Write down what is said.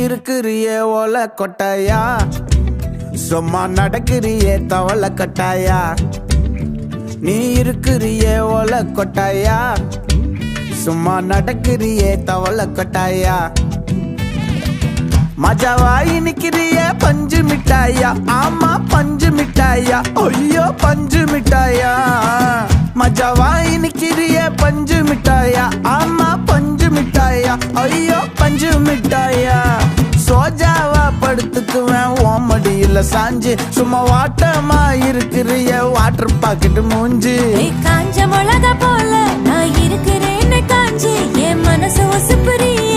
இருக்கிறியே ஓல கொட்டாயா, சும்மா நடக்கிறியே தவள கட்டாயா. நீ இருக்கிறியே ஓல கொட்டாயா, சும்மா நடக்கிறியே தவள கட்டாயா. மஜாவாயி நிக்கிறிய பஞ்சு மிட்டாயா, ஆமா பஞ்சு மிட்டாயா, ஐயோ பஞ்சு மிட்டாயா. மஜாவாயி நிக்கிறிய பஞ்சு மிட்டாயா, ஆமா பஞ்சு மிட்டாயா, ஐயோ பஞ்சு மிட்டாயா. சோஜாவா படுத்துக்குவேன் ஓமடியில சாஞ்சு, சும்மா வாட்டமா இருக்கிறிய வாட்டர் பாக்கெட் மூஞ்சி. காஞ்ச மிளகா போல நான் இருக்கிறேன்னு காஞ்சி என் மனசு ஒசுப்புறிய